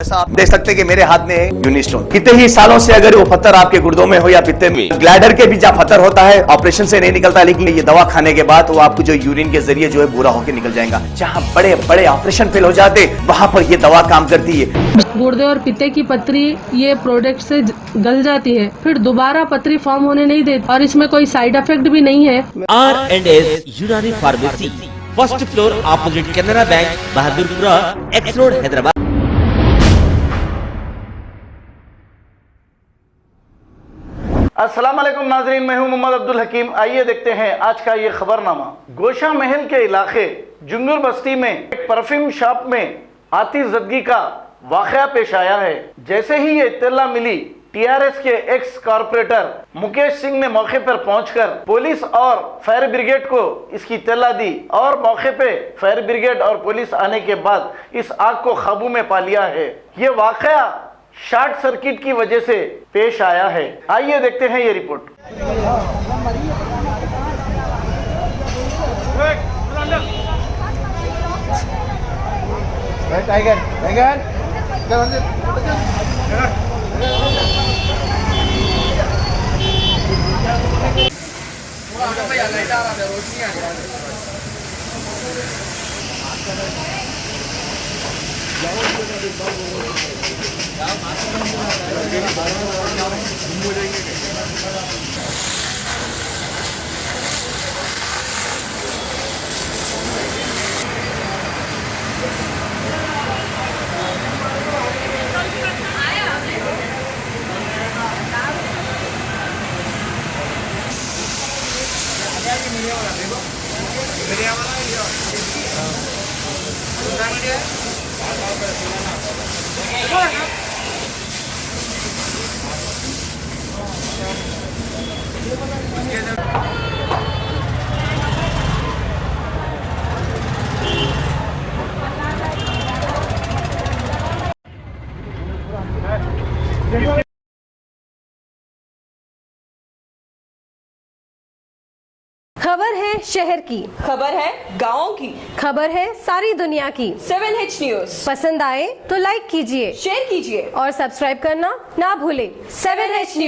जैसा आप देख सकते हैं कि मेरे हाथ में है यूनिस्टोन। कितने ही सालों से अगर वो पत्थर आपके गुर्दों में हो या पित्ते में, ग्लैडर के भी जहाँ पत्थर होता है ऑपरेशन से नहीं निकलता, लेकिन ये दवा खाने के बाद वो आपको जो यूरिन के जरिए जो है बुरा होकर निकल जाएगा। जहाँ बड़े बड़े ऑपरेशन फेल हो जाते वहां पर ये दवा काम करती है। गुर्दे और पित्ते की पथरी ये प्रोडक्ट से गल जाती है, फिर दोबारा पथरी फॉर्म होने नहीं देती और इसमें कोई साइड इफेक्ट भी नहीं है। R&S यूनानी pharmacy, first floor opposite Canara bank, Bahadurpura, x road, Hyderabad. अस्सलाम वालेकुम नाजरीन, मैं हूं मोहम्मद अब्दुल हकीम। आइए देखते हैं आज का ये खबरनामा। गोशा महल के इलाके जुंगुर बस्ती में एक परफ्यूम शॉप में आतिशज़दगी का वाकया पेश आया है। जैसे ही ये इत्तला मिली, टीआरएस के एक्स कॉर्पोरेटर मुकेश सिंह ने मौके पर पहुंचकर पुलिस और फायर ब्रिगेड को इसकी इत्तला दी और मौके पे फायर ब्रिगेड और पुलिस आने के बाद इस आग को काबू में पा लिया है। ये वाकया शॉर्ट सर्किट की वजह से पेश आया है। आइए देखते हैं ये रिपोर्ट। टाइगर टाइगर खबर है शहर की, खबर है गाँव की, खबर है सारी दुनिया की। 7H न्यूज पसंद आए तो लाइक कीजिए, शेयर कीजिए और सब्सक्राइब करना ना भूलें। 7H news.